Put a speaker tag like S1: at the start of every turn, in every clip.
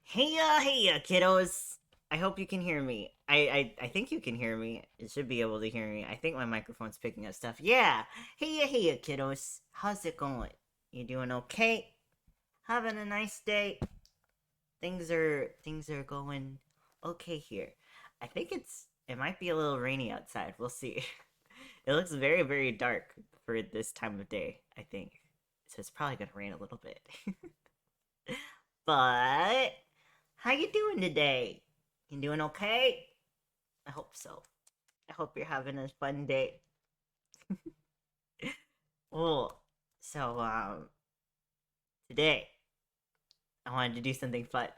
S1: Hey, kiddos. I hope you can hear me. I think you can hear me. It should be able to hear me. I think my microphone's picking up stuff. Yeah. Hey, kiddos. How's it going? You doing okay? Having a nice day? Things are going okay here. I think it might be a little rainy outside. We'll see. It looks very dark for this time of day, I think. So it's probably gonna rain a little bit. But how you doing today? You doing okay? I hope so. I hope you're having a fun day. Well, so today I wanted to do something fun.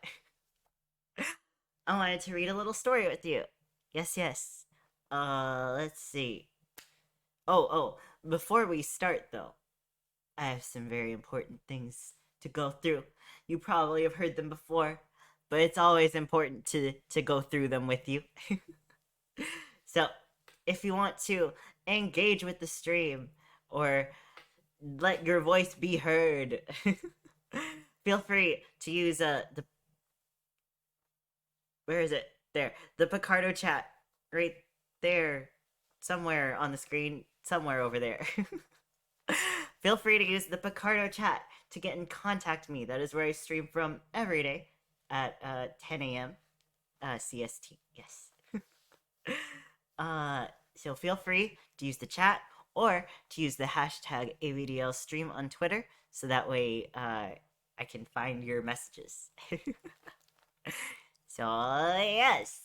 S1: I wanted to read a little story with you. Yes. Let's see. Oh, before we start though, I have some very important things to go through. You probably have heard them before, but it's always important to go through them with you. So, if you want to engage with the stream or let your voice be heard, feel free to use the where is it? There, the Picarto chat right there, somewhere on the screen, somewhere over there. Feel free to use the Picarto chat to get in contact with me. That is where I stream from every day at 10 a.m. CST. Yes. Uh, so feel free to use the chat or to use the hashtag ABDLstream on Twitter, so that way I can find your messages. So yes,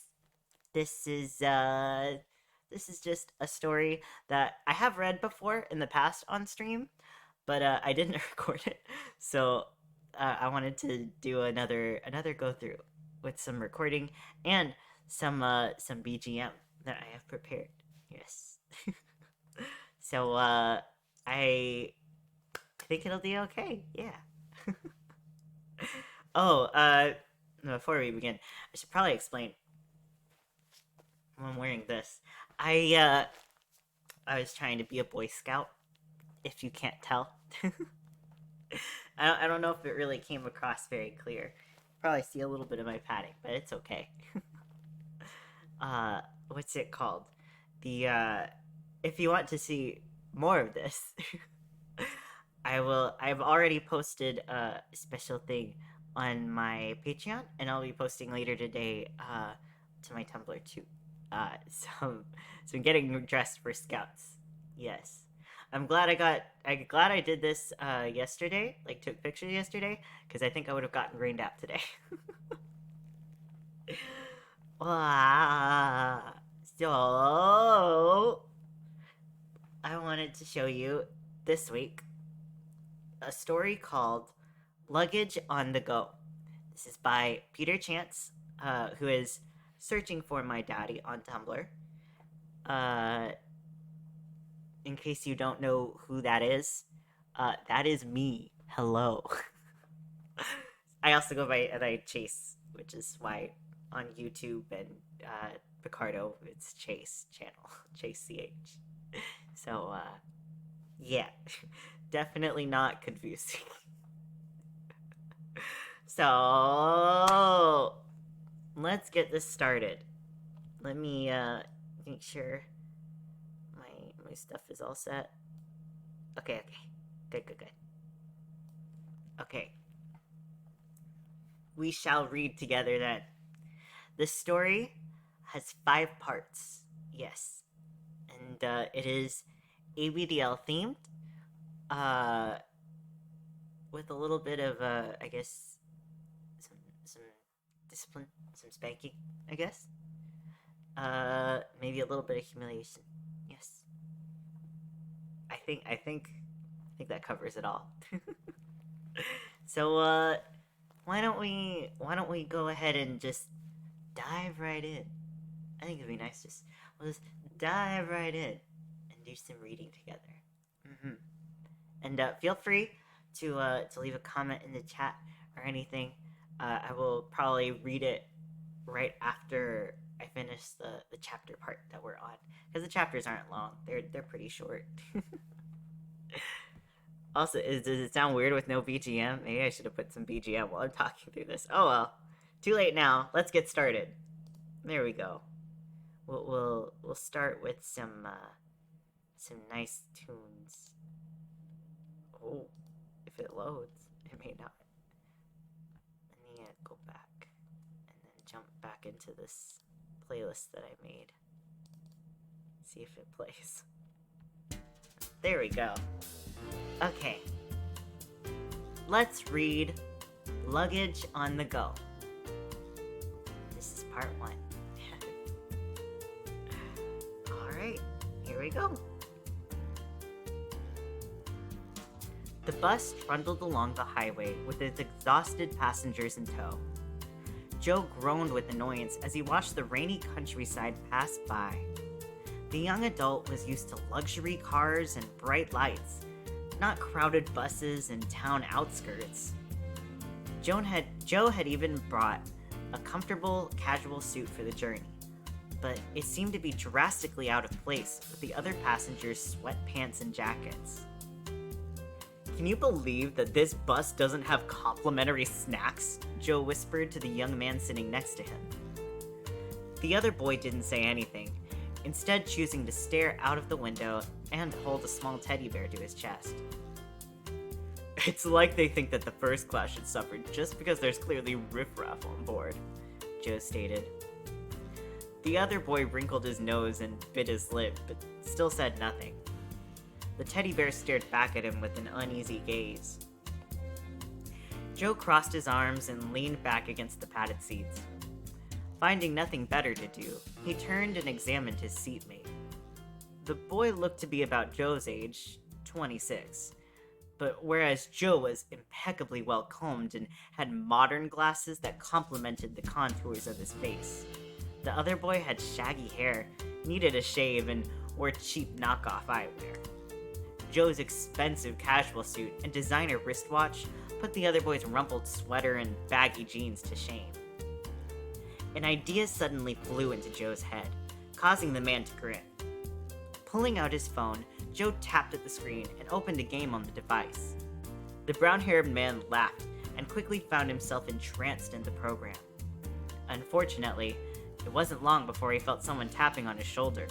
S1: this is uh, this is just a story that I have read before in the past on stream, but I didn't record it, so I wanted to do another go through with some recording and some BGM that I have prepared. Yes. So I think it'll be okay. Yeah. Oh, before we begin, I should probably explain why I'm wearing this. I uh I was trying to be a Boy Scout, if you can't tell. I don't know if it really came across very clear. Probably see a little bit of my padding, but it's okay. uh what's it called? The if you want to see more of this, I've already posted a special thing on my Patreon, and I'll be posting later today to my Tumblr too. So I'm getting dressed for scouts. Yes. I'm glad I did this yesterday, like took pictures yesterday, because I think I would have gotten rained out today. So I wanted to show you this week a story called Luggage on the Go. This is by Peter Chance, who is searching for my daddy on Tumblr. Uh, in case you don't know who that is me. Hello. I also go by Chase, which is why on YouTube and Picarto it's Chase channel, ChaseCh. So yeah, definitely not confusing. So let's get this started. Let me make sure my stuff is all set. Okay. Good. Okay. We shall read together then. The story has 5 parts. Yes. And it is ABDL themed. Uh with a little bit of I guess some discipline, some spanking, I guess. Maybe a little bit of humiliation. Yes. I think that covers it all. So why don't we go ahead and just dive right in? I think it'd be nice we'll just dive right in and do some reading together. Mm-hmm. And feel free to leave a comment in the chat or anything. I will probably read it right after I finish the chapter part that we're on, because the chapters aren't long. They're pretty short. Also, does it sound weird with no BGM? Maybe I should have put some BGM while I'm talking through this. Oh well, Too late now. Let's get started. There we go. We'll start with some nice tunes. Oh, if it loads, it may not. Let me go back and then jump back into this playlist that I made. See if it plays. There we go. Okay. Let's read Luggage on the Go. This is part 1. Alright, here we go. The bus trundled along the highway with its exhausted passengers in tow. Joe groaned with annoyance as he watched the rainy countryside pass by. The young adult was used to luxury cars and bright lights, not crowded buses and town outskirts. Joe had even brought a comfortable, casual suit for the journey, but it seemed to be drastically out of place with the other passengers' sweatpants and jackets. "Can you believe that this bus doesn't have complimentary snacks?" Joe whispered to the young man sitting next to him. The other boy didn't say anything, instead choosing to stare out of the window and hold a small teddy bear to his chest. "It's like they think that the first class should suffer just because there's clearly riffraff on board," Joe stated. The other boy wrinkled his nose and bit his lip, but still said nothing. The teddy bear stared back at him with an uneasy gaze. Joe crossed his arms and leaned back against the padded seats. Finding nothing better to do, he turned and examined his seatmate. The boy looked to be about Joe's age, 26. But whereas Joe was impeccably well combed and had modern glasses that complemented the contours of his face, the other boy had shaggy hair, needed a shave, and wore cheap knockoff eyewear. Joe's expensive casual suit and designer wristwatch put the other boy's rumpled sweater and baggy jeans to shame. An idea suddenly flew into Joe's head, causing the man to grin. Pulling out his phone, Joe tapped at the screen and opened a game on the device. The brown-haired man laughed and quickly found himself entranced in the program. Unfortunately, it wasn't long before he felt someone tapping on his shoulder.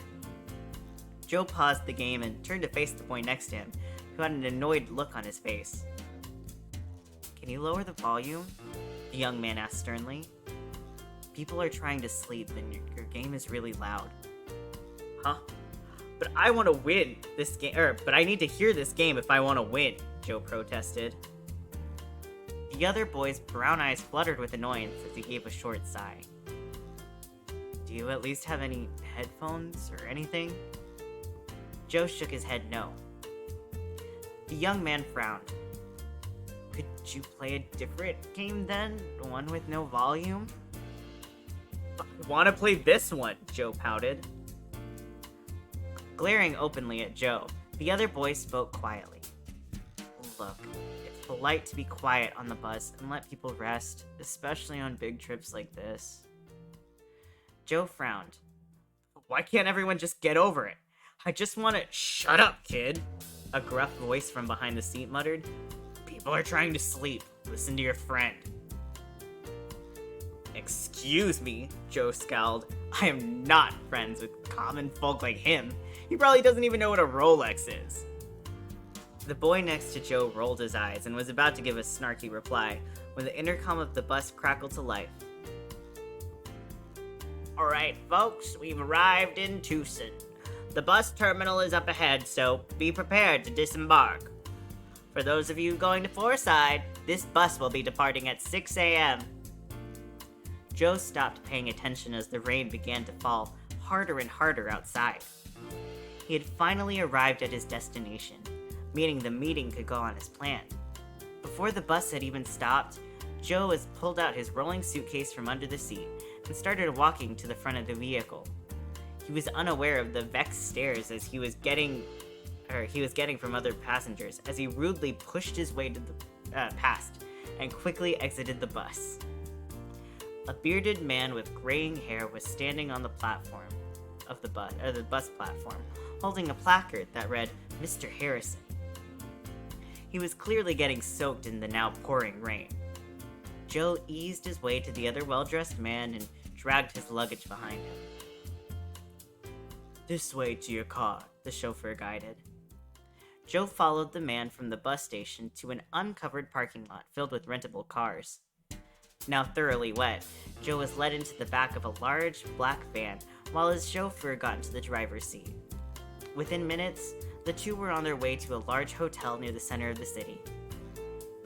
S1: Joe paused the game and turned to face the boy next to him, who had an annoyed look on his face. "Can you lower the volume?" the young man asked sternly. "People are trying to sleep and your game is really loud." "Huh? But I want to win this game, but I need to hear this game if I want to win," Joe protested. The other boy's brown eyes fluttered with annoyance as he gave a short sigh. "Do you at least have any headphones or anything?" Joe shook his head no. The young man frowned. "Could you play a different game then? One with no volume?" "I want to play this one," Joe pouted. Glaring openly at Joe, the other boy spoke quietly. "Look, it's polite to be quiet on the bus and let people rest, especially on big trips like this." Joe frowned. "Why can't everyone just get over it? I just want to—" "Shut up, kid," a gruff voice from behind the seat muttered. "People are trying to sleep. Listen to your friend." "Excuse me," Joe scowled. "I am not friends with common folk like him. He probably doesn't even know what a Rolex is." The boy next to Joe rolled his eyes and was about to give a snarky reply when the intercom of the bus crackled to life. "Alright, folks, we've arrived in Tucson. The bus terminal is up ahead, so be prepared to disembark. For those of you going to Foreside, this bus will be departing at 6 a.m. Joe stopped paying attention as the rain began to fall harder and harder outside. He had finally arrived at his destination, meaning the meeting could go on as planned. Before the bus had even stopped, Joe had pulled out his rolling suitcase from under the seat and started walking to the front of the vehicle. He was unaware of the vexed stares as he was getting from other passengers as he rudely pushed his way to the past and quickly exited the bus. A bearded man with graying hair was standing on the platform of the bus platform, holding a placard that read, "Mr. Harrison." He was clearly getting soaked in the now pouring rain. Joe eased his way to the other well-dressed man and dragged his luggage behind him. "This way to your car," the chauffeur guided. Joe followed the man from the bus station to an uncovered parking lot filled with rentable cars. Now thoroughly wet, Joe was led into the back of a large, black van while his chauffeur got into the driver's seat. Within minutes, the two were on their way to a large hotel near the center of the city.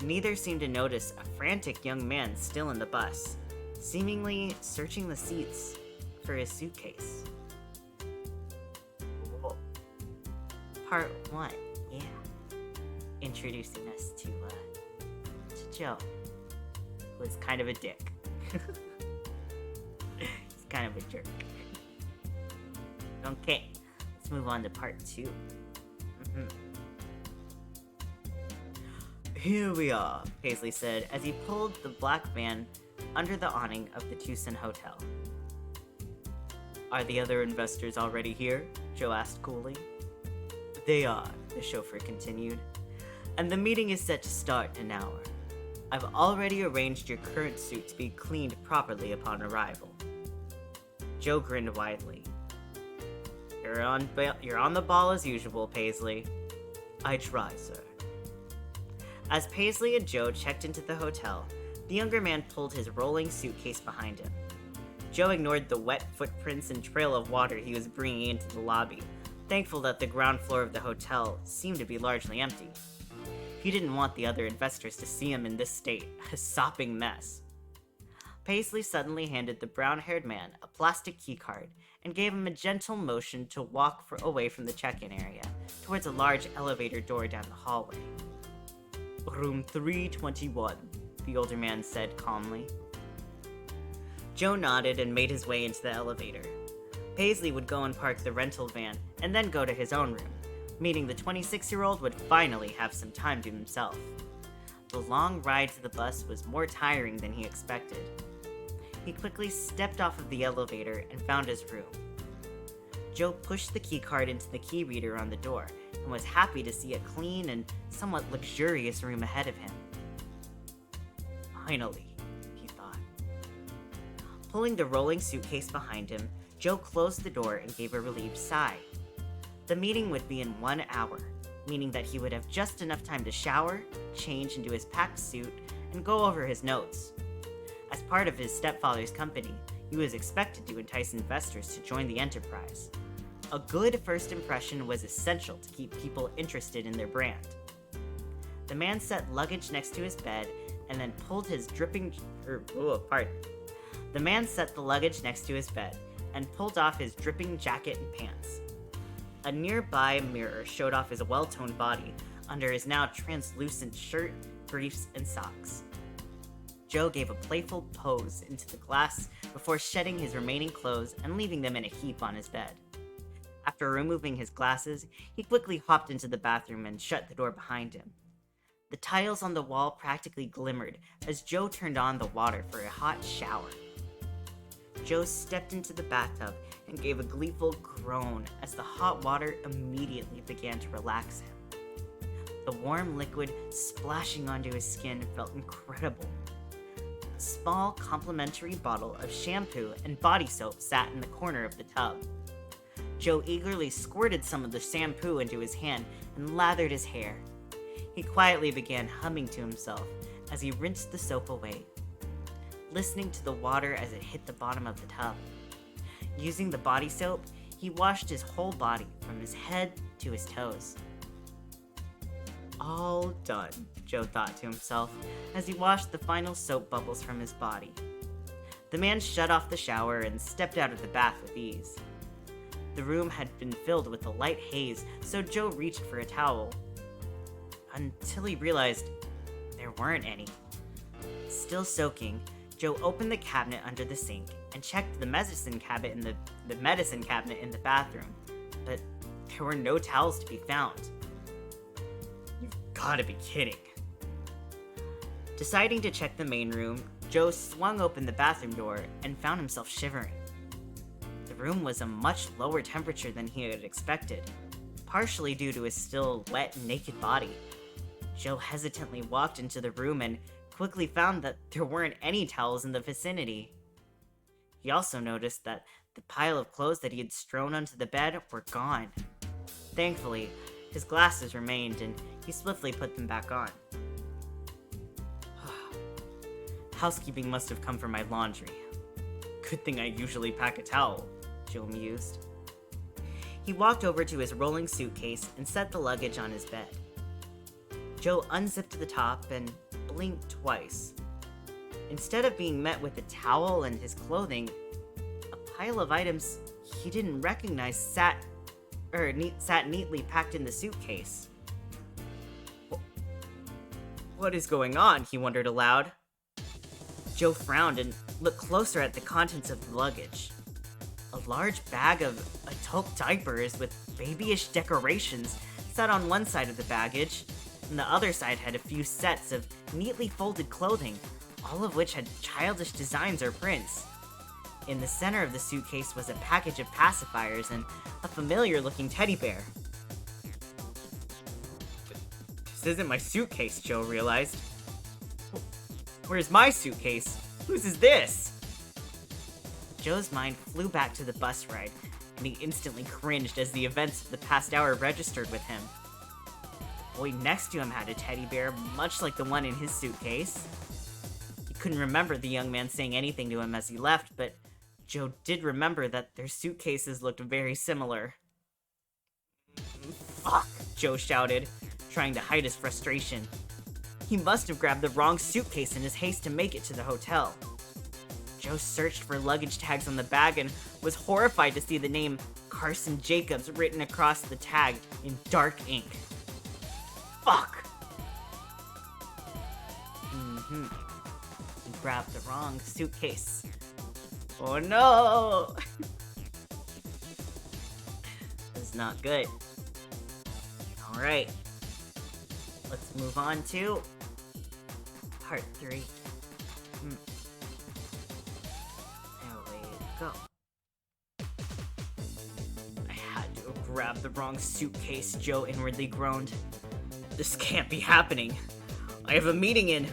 S1: Neither seemed to notice a frantic young man still in the bus, seemingly searching the seats for his suitcase. Whoa. Part 1, yeah. Introducing us to Joe, who is kind of a dick. He's kind of a jerk. Okay, let's move on to part 2. "Here we are," Paisley said as he pulled the black van under the awning of the Tucson Hotel. "Are the other investors already here?" Joe asked coolly. "They are," the chauffeur continued, "and the meeting is set to start in an hour. I've already arranged your current suit to be cleaned properly upon arrival." Joe grinned widely. You're on the ball as usual, Paisley." "I try, sir." As Paisley and Joe checked into the hotel, the younger man pulled his rolling suitcase behind him. Joe ignored the wet footprints and trail of water he was bringing into the lobby, thankful that the ground floor of the hotel seemed to be largely empty. He didn't want the other investors to see him in this state, a sopping mess. Paisley suddenly handed the brown-haired man a plastic keycard and gave him a gentle motion to walk away from the check-in area, towards a large elevator door down the hallway. "Room 321, the older man said calmly. Joe nodded and made his way into the elevator. Paisley would go and park the rental van, and then go to his own room, meaning the 26-year-old would finally have some time to himself. The long ride to the bus was more tiring than he expected. He quickly stepped off of the elevator and found his room. Joe pushed the keycard into the key reader on the door, and was happy to see a clean and somewhat luxurious room ahead of him. Finally, he thought. Pulling the rolling suitcase behind him, Joe closed the door and gave a relieved sigh. The meeting would be in 1 hour, meaning that he would have just enough time to shower, change into his packed suit, and go over his notes. As part of his stepfather's company, he was expected to entice investors to join the enterprise. A good first impression was essential to keep people interested in their brand. The man set luggage next to his bed and then pulled his The man set the luggage next to his bed and pulled off his dripping jacket and pants. A nearby mirror showed off his well-toned body under his now translucent shirt, briefs, and socks. Joe gave a playful pose into the glass before shedding his remaining clothes and leaving them in a heap on his bed. After removing his glasses, he quickly hopped into the bathroom and shut the door behind him. The tiles on the wall practically glimmered as Joe turned on the water for a hot shower. Joe stepped into the bathtub and gave a gleeful groan as the hot water immediately began to relax him. The warm liquid splashing onto his skin felt incredible. A small complimentary bottle of shampoo and body soap sat in the corner of the tub. Joe eagerly squirted some of the shampoo into his hand and lathered his hair. He quietly began humming to himself as he rinsed the soap away, listening to the water as it hit the bottom of the tub. Using the body soap, he washed his whole body from his head to his toes. All done, Joe thought to himself as he washed the final soap bubbles from his body. The man shut off the shower and stepped out of the bath with ease. The room had been filled with a light haze, so Joe reached for a towel, until he realized there weren't any. Still soaking, Joe opened the cabinet under the sink and checked the medicine cabinet in the bathroom, but there were no towels to be found. You've gotta be kidding. Deciding to check the main room, Joe swung open the bathroom door and found himself shivering. The room was a much lower temperature than he had expected, partially due to his still wet and naked body. Joe hesitantly walked into the room and quickly found that there weren't any towels in the vicinity. He also noticed that the pile of clothes that he had strewn onto the bed were gone. Thankfully, his glasses remained, and he swiftly put them back on. Housekeeping must have come from my laundry. Good thing I usually pack a towel, Joe mused. He walked over to his rolling suitcase and set the luggage on his bed. Joe unzipped the top and blinked twice. Instead of being met with a towel and his clothing, a pile of items he didn't recognize sat neatly packed in the suitcase. What is going on? He wondered aloud. Joe frowned and looked closer at the contents of the luggage. A large bag of adult diapers with babyish decorations sat on one side of the baggage, and the other side had a few sets of neatly folded clothing, all of which had childish designs or prints. In the center of the suitcase was a package of pacifiers and a familiar-looking teddy bear. This isn't my suitcase, Joe realized. Where's my suitcase? Whose is this? Joe's mind flew back to the bus ride, and he instantly cringed as the events of the past hour registered with him. The boy next to him had a teddy bear, much like the one in his suitcase. He couldn't remember the young man saying anything to him as he left, but Joe did remember that their suitcases looked very similar. Fuck, Joe shouted, trying to hide his frustration. He must have grabbed the wrong suitcase in his haste to make it to the hotel. Joe searched for luggage tags on the bag and was horrified to see the name Carson Jacobs written across the tag in dark ink. Fuck! He grabbed the wrong suitcase. Oh no! This is not good. Alright. Let's move on to part 3. There we go. I had to have grabbed the wrong suitcase, Joe inwardly groaned. This can't be happening. I have a meeting in...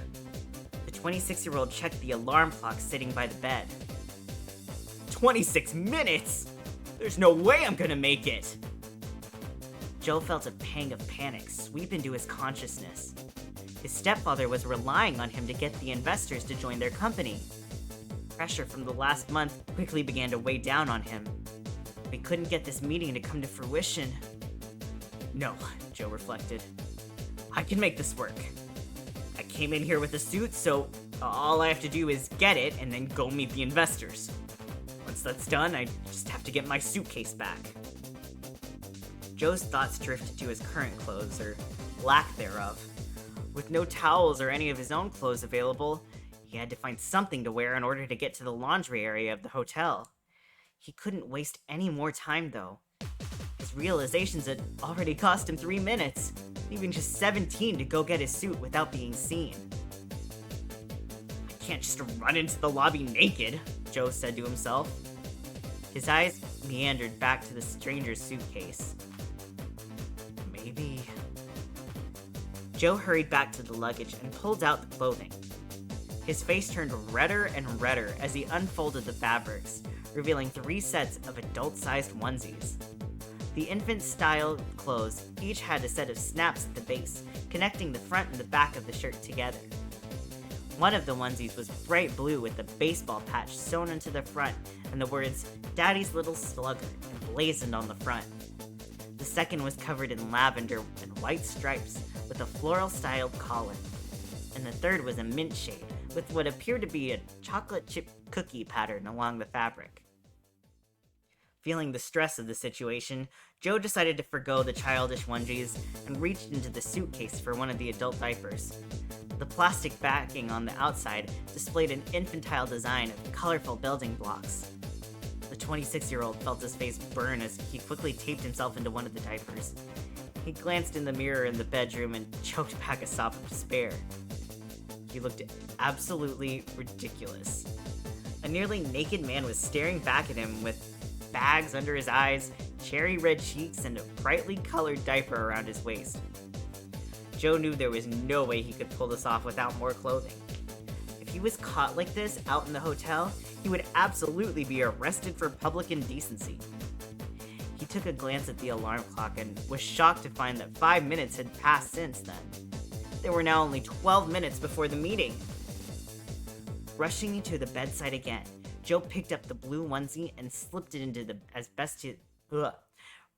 S1: The 26-year-old checked the alarm clock sitting by the bed. 26 minutes! There's no way I'm gonna make it! Joe felt a pang of panic sweep into his consciousness. His stepfather was relying on him to get the investors to join their company. Pressure from the last month quickly began to weigh down on him. If he couldn't get this meeting to come to fruition... No, Joe reflected. I can make this work. I came in here with a suit, so all I have to do is get it and then go meet the investors. Once that's done, I just have to get my suitcase back. Joe's thoughts drifted to his current clothes, or lack thereof. With no towels or any of his own clothes available, he had to find something to wear in order to get to the laundry area of the hotel. He couldn't waste any more time, though. His realizations had already cost him 3 minutes, leaving just 17 to go get his suit without being seen. I can't just run into the lobby naked, Joe said to himself. His eyes meandered back to the stranger's suitcase. Maybe... Joe hurried back to the luggage and pulled out the clothing. His face turned redder and redder as he unfolded the fabrics, revealing 3 sets of adult-sized onesies. The infant-style clothes each had a set of snaps at the base, connecting the front and the back of the shirt together. One of the onesies was bright blue with a baseball patch sewn into the front and the words, "Daddy's Little Slugger," emblazoned on the front. The second was covered in lavender and white stripes with a floral-styled collar. And the third was a mint shade with what appeared to be a chocolate chip cookie pattern along the fabric. Feeling the stress of the situation, Joe decided to forgo the childish onesies and reached into the suitcase for one of the adult diapers. The plastic backing on the outside displayed an infantile design of colorful building blocks. The 26-year-old felt his face burn as he quickly taped himself into one of the diapers. He glanced in the mirror in the bedroom and choked back a sob of despair. He looked absolutely ridiculous. A nearly naked man was staring back at him with bags under his eyes, cherry red cheeks, and a brightly colored diaper around his waist. Joe knew there was no way he could pull this off without more clothing. he was caught like this out in the hotel, he would absolutely be arrested for public indecency. He took a glance at the alarm clock and was shocked to find that 5 minutes had passed since then. There were now only 12 minutes before the meeting. Rushing to the bedside again, Joe picked up the blue onesie and slipped it into the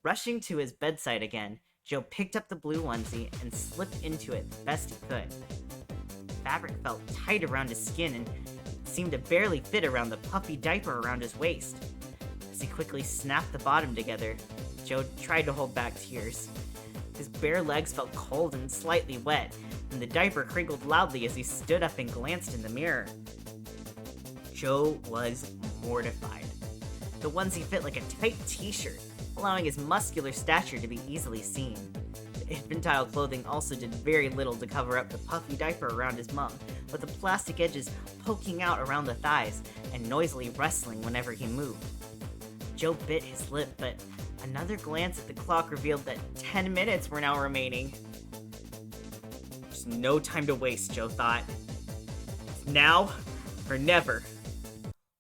S1: Rushing to his bedside again, Joe picked up the blue onesie and slipped into it the best he could. The fabric felt tight around his skin and seemed to barely fit around the puffy diaper around his waist. As he quickly snapped the bottom together, Joe tried to hold back tears. His bare legs felt cold and slightly wet, and the diaper crinkled loudly as he stood up and glanced in the mirror. Joe was mortified. The onesie fit like a tight t-shirt, allowing his muscular stature to be easily seen. The infantile clothing also did very little to cover up the puffy diaper around his mum, with the plastic edges poking out around the thighs and noisily rustling whenever he moved. Joe bit his lip, but another glance at the clock revealed that 10 minutes were now remaining. There's no time to waste, Joe thought. Now or never.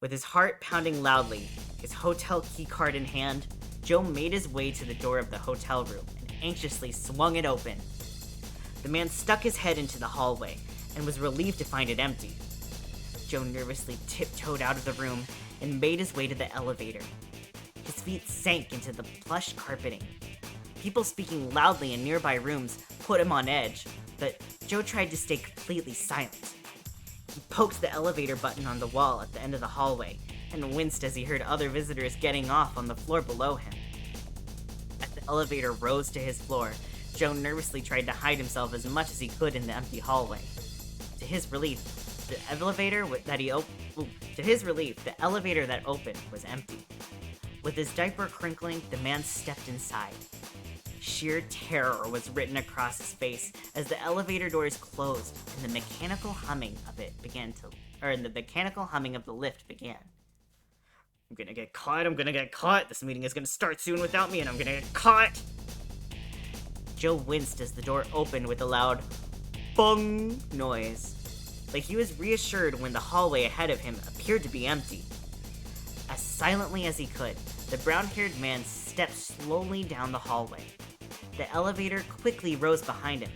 S1: With his heart pounding loudly, his hotel keycard in hand, Joe made his way to the door of the hotel room and anxiously swung it open. The man stuck his head into the hallway and was relieved to find it empty. Joe nervously tiptoed out of the room and made his way to the elevator. His feet sank into the plush carpeting. People speaking loudly in nearby rooms put him on edge, but Joe tried to stay completely silent. He poked the elevator button on the wall at the end of the hallway and winced as he heard other visitors getting off on the floor below him. As the elevator rose to his floor, Joe nervously tried to hide himself as much as he could in the empty hallway. To his relief, the elevator that opened was empty. With his diaper crinkling, the man stepped inside. Sheer terror was written across his face as the elevator doors closed and the mechanical humming of the lift began. I'm gonna get caught, this meeting is gonna start soon without me and I'm gonna get caught! Joe winced as the door opened with a loud bong noise, but he was reassured when the hallway ahead of him appeared to be empty. As silently as he could, the brown-haired man stepped slowly down the hallway. The elevator quickly rose behind him.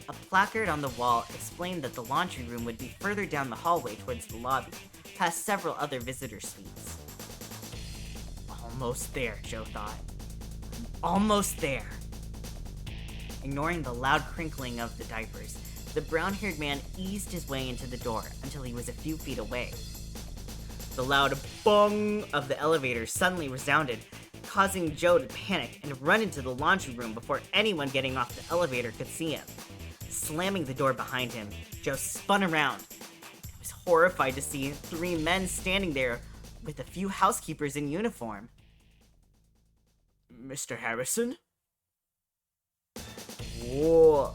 S1: A placard on the wall explained that the laundry room would be further down the hallway towards the lobby, past several other visitor suites. Almost there, Joe thought. Almost there. Ignoring the loud crinkling of the diapers, the brown-haired man eased his way into the door until he was a few feet away. The loud bong of the elevator suddenly resounded, causing Joe to panic and run into the laundry room before anyone getting off the elevator could see him. Slamming the door behind him, Joe spun around. He was horrified to see 3 men standing there with a few housekeepers in uniform. Mr. Harrison? Whoa.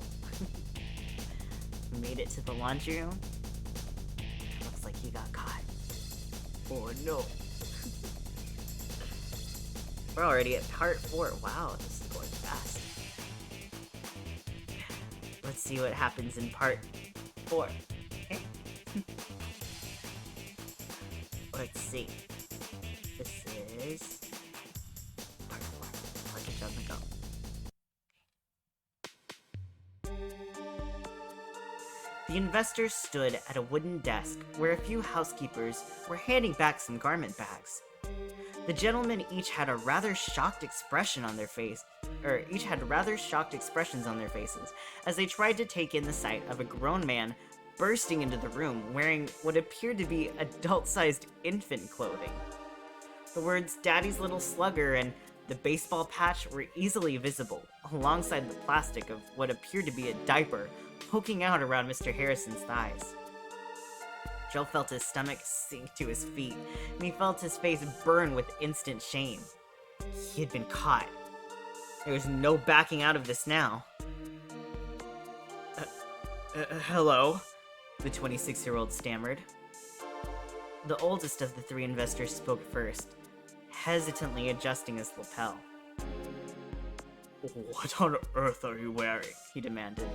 S1: Made it to the laundry room. Looks like he got caught. Oh no. We're already at part 4. Wow, this is going fast. Let's see what happens in part 4. Okay. Let's see. This is part 4. Luggage on the go. The investors stood at a wooden desk where a few housekeepers were handing back some garment bags. The gentlemen each had rather shocked expressions on their faces as they tried to take in the sight of a grown man bursting into the room wearing what appeared to be adult-sized infant clothing. The words "Daddy's Little Slugger" and the baseball patch were easily visible, alongside the plastic of what appeared to be a diaper poking out around Mr. Harrison's thighs. Joe felt his stomach sink to his feet, and he felt his face burn with instant shame. He had been caught. There was no backing out of this now. Hello? The 26-year-old stammered. The oldest of the 3 investors spoke first, hesitantly adjusting his lapel. What on earth are you wearing? He demanded.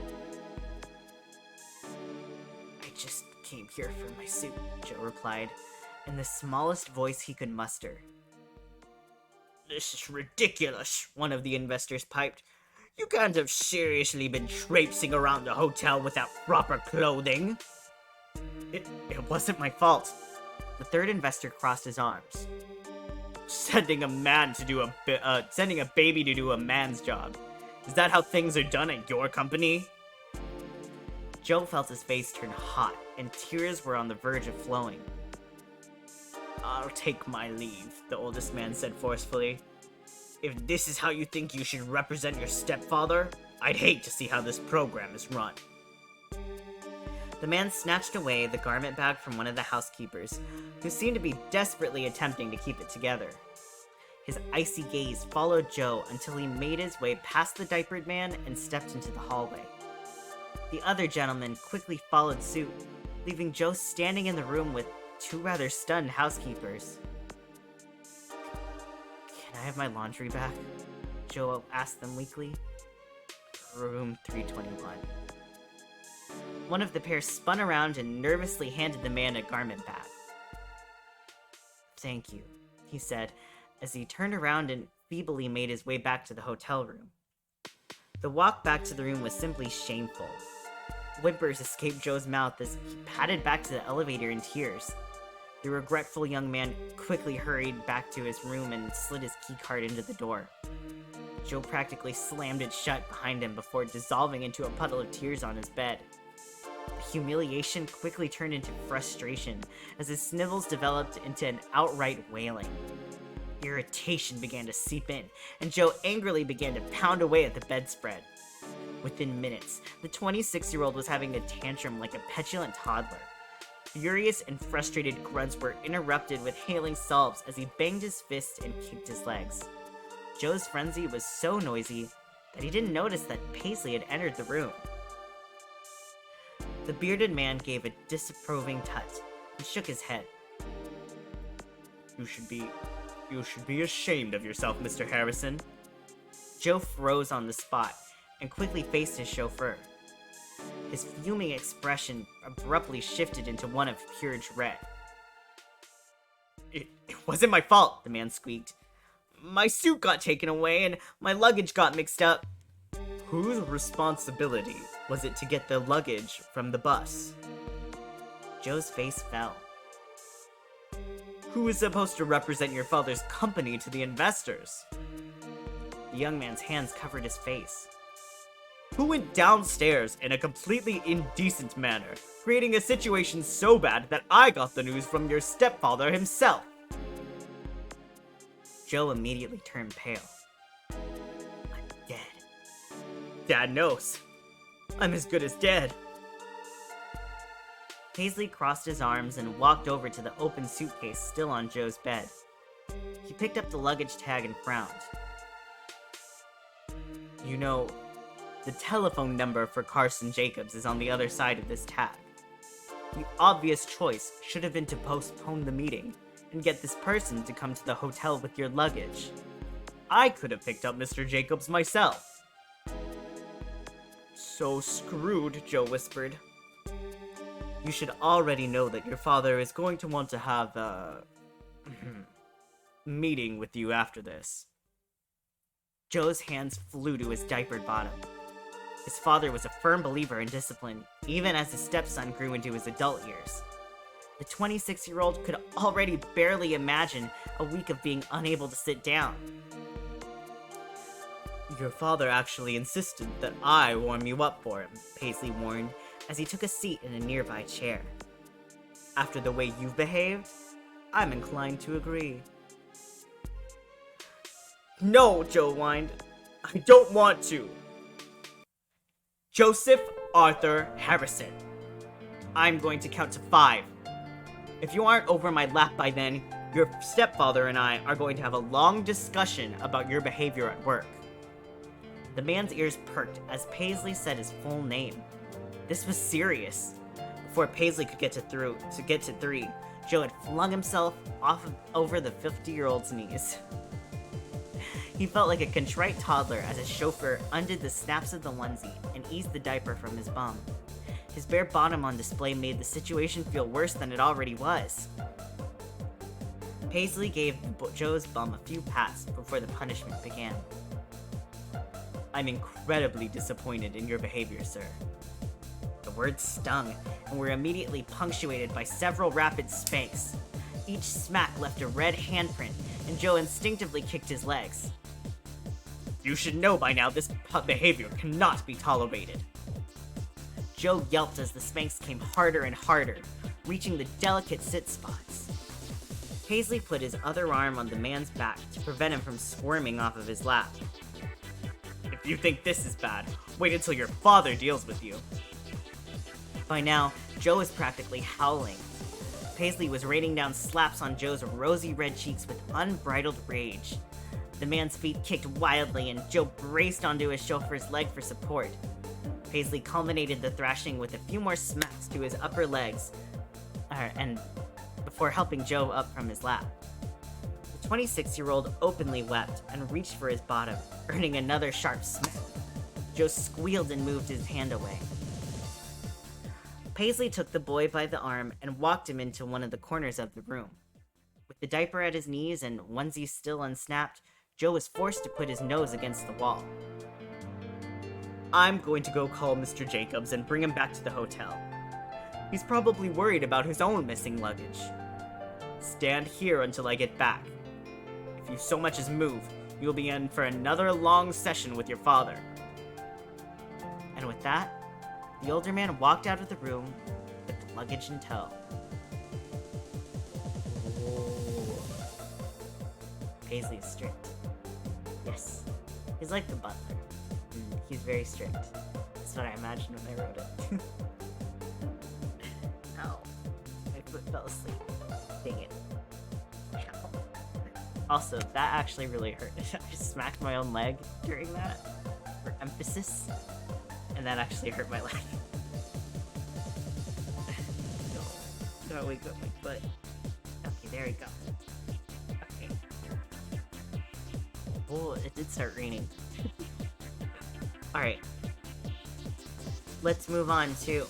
S1: I just came here for my suit, Joe replied, in the smallest voice he could muster. This is ridiculous, one of the investors piped. You can't have seriously been traipsing around the hotel without proper clothing. It wasn't my fault. The third investor crossed his arms. Sending a baby to do a man's job. Is that how things are done at your company? Joe felt his face turn hot, and tears were on the verge of flowing. I'll take my leave, the oldest man said forcefully. If this is how you think you should represent your stepfather, I'd hate to see how this program is run. The man snatched away the garment bag from one of the housekeepers, who seemed to be desperately attempting to keep it together. His icy gaze followed Joe until he made his way past the diapered man and stepped into the hallway. The other gentleman quickly followed suit, leaving Joe standing in the room with two rather stunned housekeepers. Can I have my laundry back? Joe asked them weakly. Room 321. One of the pair spun around and nervously handed the man a garment bag. Thank you, he said, as he turned around and feebly made his way back to the hotel room. The walk back to the room was simply shameful. Whimpers escaped Joe's mouth as he padded back to the elevator in tears. The regretful young man quickly hurried back to his room and slid his keycard into the door. Joe practically slammed it shut behind him before dissolving into a puddle of tears on his bed. The humiliation quickly turned into frustration as his snivels developed into an outright wailing. Irritation began to seep in, and Joe angrily began to pound away at the bedspread. Within minutes, the 26-year-old was having a tantrum like a petulant toddler. Furious and frustrated grunts were interrupted with hailing sobs as he banged his fists and kicked his legs. Joe's frenzy was so noisy that he didn't notice that Paisley had entered the room. The bearded man gave a disapproving tut and shook his head. You should be ashamed of yourself, Mr. Harrison. Joe froze on the spot and quickly faced his chauffeur. His fuming expression abruptly shifted into one of pure dread. It wasn't my fault, the man squeaked. My suit got taken away and my luggage got mixed up. Whose responsibility was it to get the luggage from the bus? Joe's face fell. Who is supposed to represent your father's company to the investors? The young man's hands covered his face. Who went downstairs in a completely indecent manner, creating a situation so bad that I got the news from your stepfather himself? Joe immediately turned pale. I'm dead. Dad knows. I'm as good as dead. Paisley crossed his arms and walked over to the open suitcase still on Joe's bed. He picked up the luggage tag and frowned. You know, the telephone number for Carson Jacobs is on the other side of this tag. The obvious choice should have been to postpone the meeting and get this person to come to the hotel with your luggage. I could have picked up Mr. Jacobs myself. So screwed, Joe whispered. You should already know that your father is going to want to have a meeting with you after this. Joe's hands flew to his diapered bottom. His father was a firm believer in discipline, even as his stepson grew into his adult years. The 26-year-old could already barely imagine a week of being unable to sit down. Your father actually insisted that I warm you up for him, Paisley warned, as he took a seat in a nearby chair. After the way you've behaved, I'm inclined to agree. No, Joe whined. I don't want to. Joseph Arthur Harrison. I'm going to count to 5. If you aren't over my lap by then, your stepfather and I are going to have a long discussion about your behavior at work. The man's ears perked as Paisley said his full name. This was serious. Before Paisley could get to 3, Joe had flung himself over the 50-year-old's knees. He felt like a contrite toddler as his chauffeur undid the snaps of the onesie and eased the diaper from his bum. His bare bottom on display made the situation feel worse than it already was. Paisley gave Joe's bum a few pats before the punishment began. "I'm incredibly disappointed in your behavior, sir." The words stung, and were immediately punctuated by several rapid spanks. Each smack left a red handprint, and Joe instinctively kicked his legs. "You should know by now this behavior cannot be tolerated." Joe yelped as the spanks came harder and harder, reaching the delicate sit spots. Paisley put his other arm on the man's back to prevent him from squirming off of his lap. "If you think this is bad, wait until your father deals with you." By now, Joe was practically howling. Paisley was raining down slaps on Joe's rosy red cheeks with unbridled rage. The man's feet kicked wildly, and Joe braced onto his chauffeur's leg for support. Paisley culminated the thrashing with a few more smacks to his upper legs, and before helping Joe up from his lap. The 26-year-old openly wept and reached for his bottom, earning another sharp smack. Joe squealed and moved his hand away. Paisley took the boy by the arm and walked him into one of the corners of the room. With the diaper at his knees and onesie still unsnapped, Joe was forced to put his nose against the wall. "I'm going to go call Mr. Jacobs and bring him back to the hotel. He's probably worried about his own missing luggage. Stand here until I get back. If you so much as move, you'll be in for another long session with your father." And with that, the older man walked out of the room with the luggage in tow. Ooh. Paisley is strict. Yes, he's like the butler. He's very strict. That's what I imagined when I wrote it. Ow. My foot fell asleep. Dang it. Ow. Also, that actually really hurt. I smacked my own leg during that for emphasis, and that actually hurt my leg. No, wake up my foot. Okay, there we go. Okay. Oh, it did start raining. Alright. Let's move on to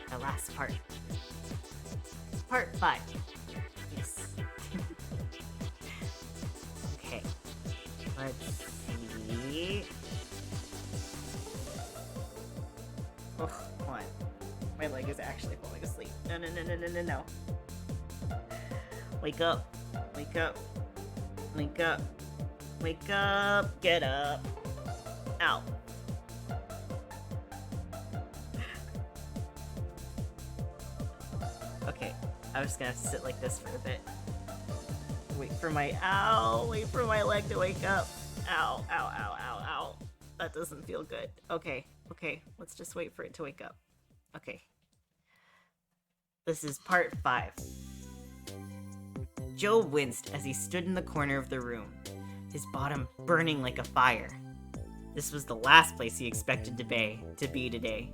S1: the last part. Part 5. Yes. Okay. Let's see. Oh, hold on. My leg is actually falling asleep. No. Wake up. Wake up. Wake up. Wake up. Get up. Ow. Okay, I was just gonna sit like this for a bit. Wait for my leg to wake up. Ow. That doesn't feel good. Okay, let's just wait for it to wake up. Okay. This is part 5. Joe winced as he stood in the corner of the room, his bottom burning like a fire. This was the last place he expected to be today.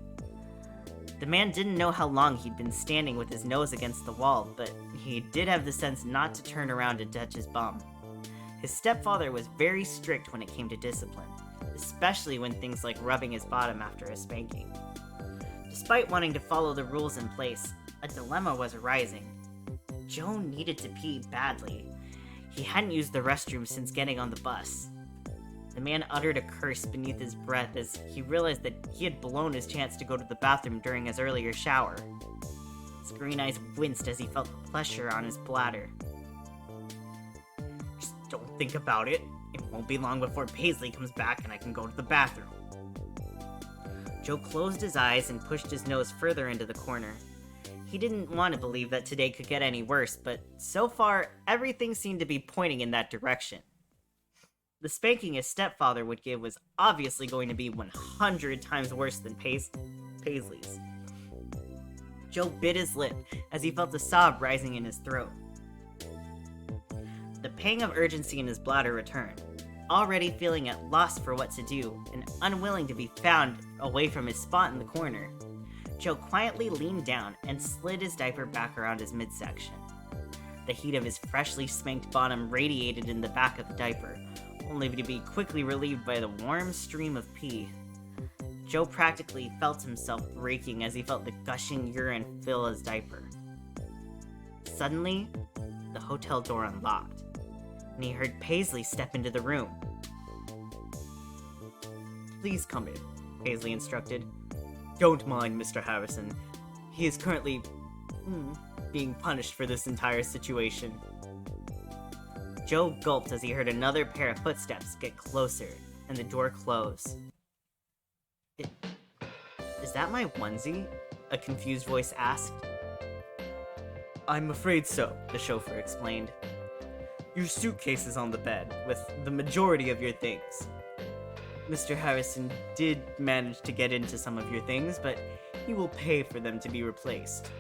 S1: The man didn't know how long he'd been standing with his nose against the wall, but he did have the sense not to turn around and touch his bum. His stepfather was very strict when it came to discipline, especially when things like rubbing his bottom after a spanking. Despite wanting to follow the rules in place, a dilemma was arising. Joe needed to pee badly. He hadn't used the restroom since getting on the bus. The man uttered a curse beneath his breath as he realized that he had blown his chance to go to the bathroom during his earlier shower. His green eyes winced as he felt the pressure on his bladder. "Just don't think about it. It won't be long before Paisley comes back and I can go to the bathroom." Joe closed his eyes and pushed his nose further into the corner. He didn't want to believe that today could get any worse, but so far, everything seemed to be pointing in that direction. The spanking his stepfather would give was obviously going to be 100 times worse than Paisley's. Joe bit his lip as he felt a sob rising in his throat. The pang of urgency in his bladder returned. Already feeling at loss for what to do, and unwilling to be found away from his spot in the corner, Joe quietly leaned down and slid his diaper back around his midsection. The heat of his freshly spanked bottom radiated in the back of the diaper, only to be quickly relieved by the warm stream of pee. Joe practically felt himself breaking as he felt the gushing urine fill his diaper. Suddenly, the hotel door unlocked, and he heard Paisley step into the room. "Please come in," Paisley instructed. "Don't mind Mr. Harrison. He is currently being punished for this entire situation." Joe gulped as he heard another pair of footsteps get closer, and the door close. Is that my onesie?" a confused voice asked. "I'm afraid so," the chauffeur explained. "Your suitcase is on the bed, with the majority of your things. Mr. Harrison did manage to get into some of your things, but he will pay for them to be replaced."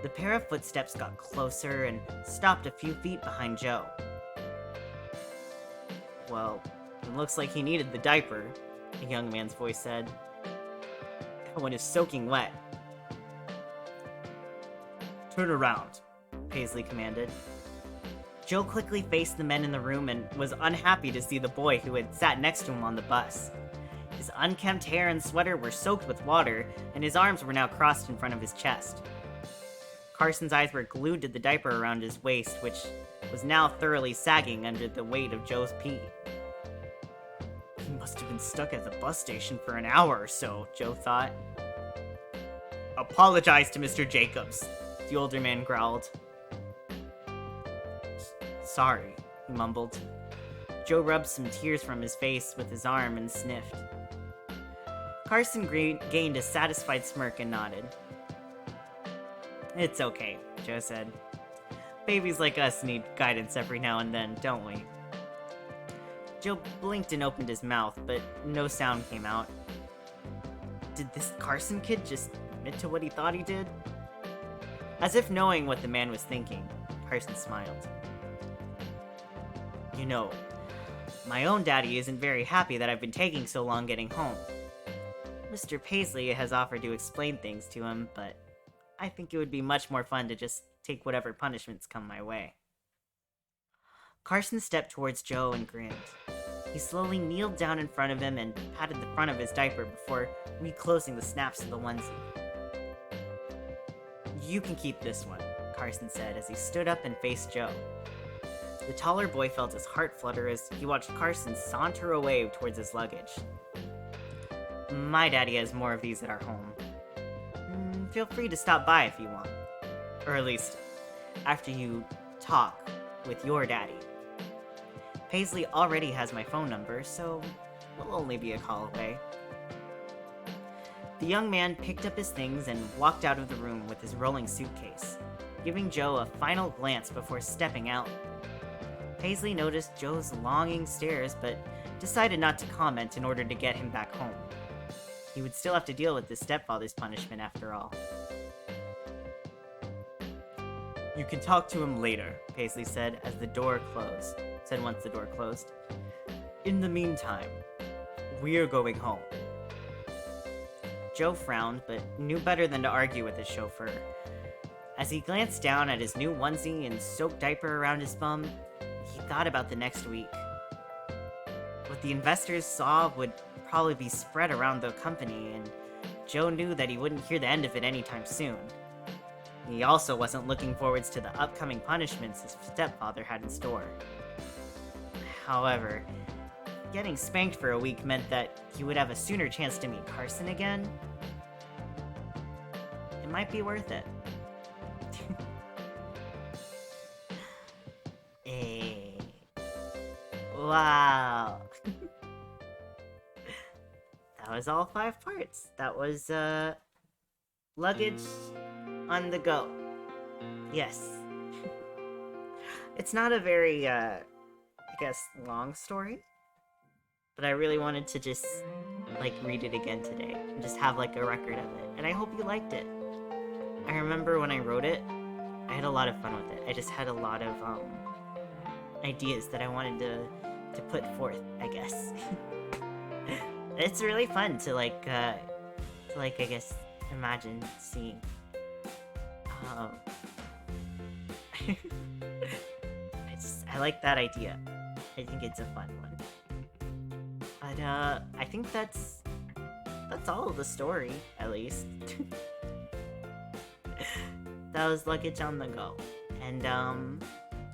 S1: The pair of footsteps got closer and stopped a few feet behind Joe. "Well, it looks like he needed the diaper," a young man's voice said. "That one is soaking wet." "Turn around," Paisley commanded. Joe quickly faced the men in the room and was unhappy to see the boy who had sat next to him on the bus. His unkempt hair and sweater were soaked with water, and his arms were now crossed in front of his chest. Carson's eyes were glued to the diaper around his waist, which was now thoroughly sagging under the weight of Joe's pee. "He must have been stuck at the bus station for an hour or so," Joe thought. "Apologize to Mr. Jacobs," the older man growled. "Sorry," he mumbled. Joe rubbed some tears from his face with his arm and sniffed. Carson gained a satisfied smirk and nodded. "It's okay," Joe said. "Babies like us need guidance every now and then, don't we?" Joe blinked and opened his mouth, but no sound came out. Did this Carson kid just admit to what he thought he did? As if knowing what the man was thinking, Carson smiled. "You know, my own daddy isn't very happy that I've been taking so long getting home. Mr. Paisley has offered to explain things to him, but I think it would be much more fun to just take whatever punishments come my way." Carson stepped towards Joe and grinned. He slowly kneeled down in front of him and patted the front of his diaper before reclosing the snaps of the onesie. "You can keep this one," Carson said as he stood up and faced Joe. The taller boy felt his heart flutter as he watched Carson saunter away towards his luggage. "My daddy has more of these at our home. Feel free to stop by if you want. Or at least, after you talk with your daddy. Paisley already has my phone number, so we'll only be a call away." The young man picked up his things and walked out of the room with his rolling suitcase, giving Joe a final glance before stepping out. Paisley noticed Joe's longing stares, but decided not to comment in order to get him back home. He would still have to deal with his stepfather's punishment after all. "You can talk to him later," Paisley said once the door closed. "In the meantime, we're going home." Joe frowned, but knew better than to argue with his chauffeur. As he glanced down at his new onesie and soaked diaper around his bum, he thought about the next week. What the investors saw would probably be spread around the company, and Joe knew that he wouldn't hear the end of it anytime soon. He also wasn't looking forwards to the upcoming punishments his stepfather had in store. However, getting spanked for a week meant that he would have a sooner chance to meet Carson again. It might be worth it. Hey. Wow. That was all 5 parts. That was, Luggage on the Go. Yes. It's not a very, long story. But I really wanted to just, read it again today. And just have, a record of it. And I hope you liked it. I remember when I wrote it, I had a lot of fun with it. I just had a lot of, ideas that I wanted to put forth, I guess. It's really fun to, imagine seeing. I like that idea. I think it's a fun one. But, I think that's that's all of the story, at least. That was Luggage on the Go. And,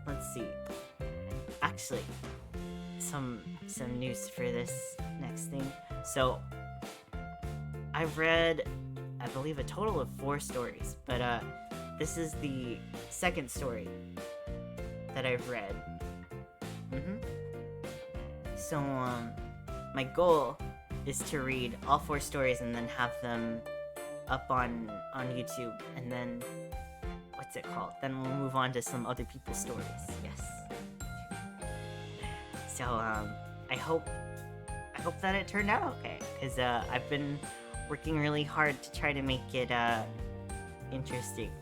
S1: let's see. Actually, some news for this next thing. So, I've read, I believe, a total of 4 stories, but, this is the second story that I've read. So, my goal is to read all 4 stories and then have them up on YouTube, and then, what's it called? Then we'll move on to some other people's stories, yes. So, I hope that it turned out okay, because, I've been working really hard to try to make it, interesting.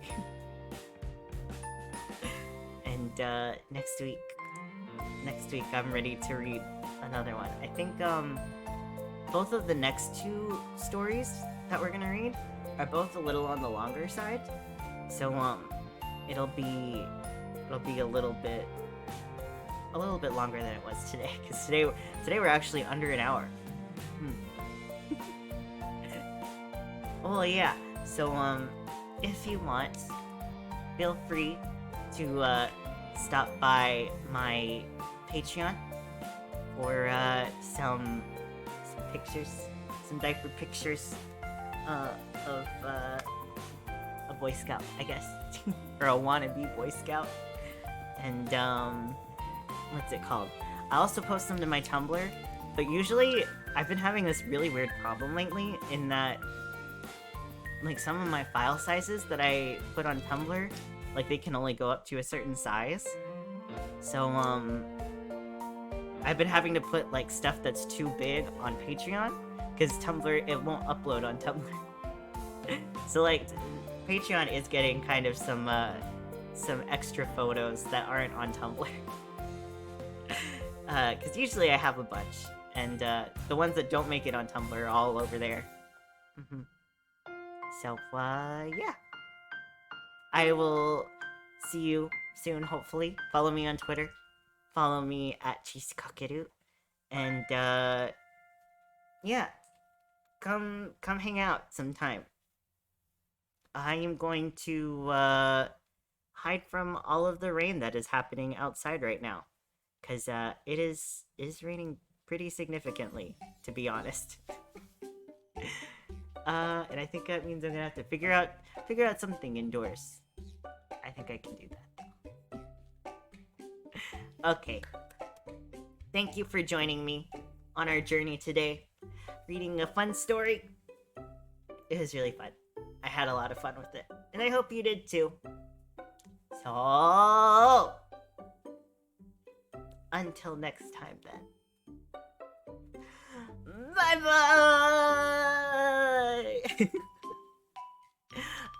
S1: And, next week I'm ready to read another one. I think, both of the next 2 stories that we're gonna read are both a little on the longer side. So, it'll be a little bit longer than it was today, because today we're actually under an hour. Well, yeah, so, if you want, feel free to, stop by my Patreon for, some pictures, some diaper pictures, of, a Boy Scout, I guess, or a wannabe Boy Scout, and, what's it called? I also post them to my Tumblr, but usually, I've been having this really weird problem lately, in that, like, some of my file sizes that I put on Tumblr, like, they can only go up to a certain size, so, I've been having to put, like, stuff that's too big on Patreon, because Tumblr, it won't upload on Tumblr. So, like, Patreon is getting kind of some extra photos that aren't on Tumblr. Because usually I have a bunch, and, the ones that don't make it on Tumblr are all over there. So, yeah. I will see you soon, hopefully. Follow me on Twitter. Follow me at ChaseCh, and, yeah. Come hang out sometime. I am going to, hide from all of the rain that is happening outside right now. Because, it is raining pretty significantly, to be honest. And I think that means I'm gonna have to figure out something indoors. I think I can do that, though. Okay. Thank you for joining me on our journey today. Reading a fun story. It was really fun. I had a lot of fun with it. And I hope you did too. So, until next time then. Bye-bye!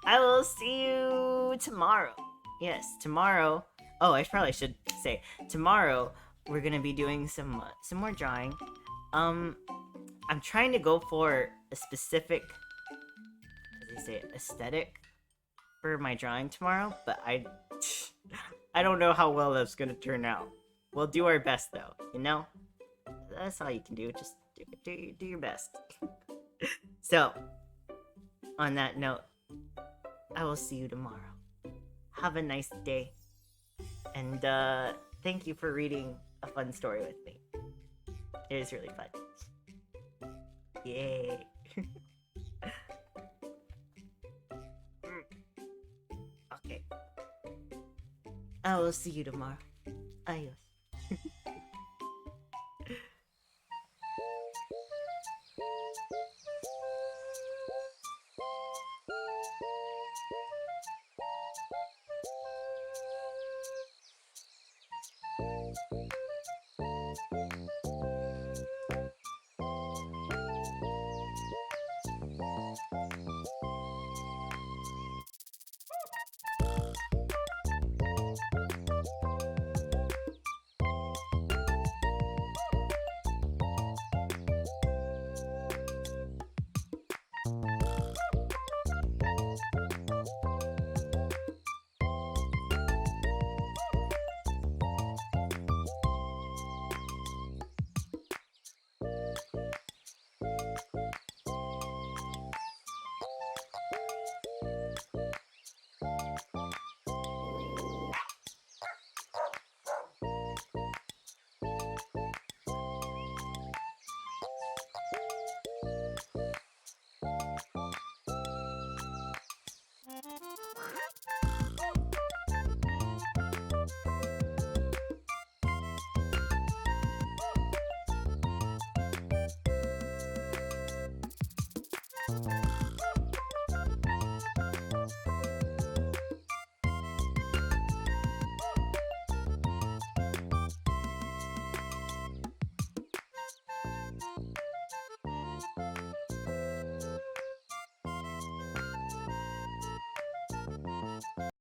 S1: I will see you tomorrow. Yes, tomorrow. Oh, I probably should say, tomorrow we're gonna be doing some more drawing. I'm trying to go for a specific, aesthetic for my drawing tomorrow, but I don't know how well that's gonna turn out. We'll do our best though, you know? That's all you can do, just do your best. So, on that note, I will see you tomorrow. Have a nice day. And, thank you for reading a fun story with me. It was really fun. Yay. Okay. I will see you tomorrow. Adios.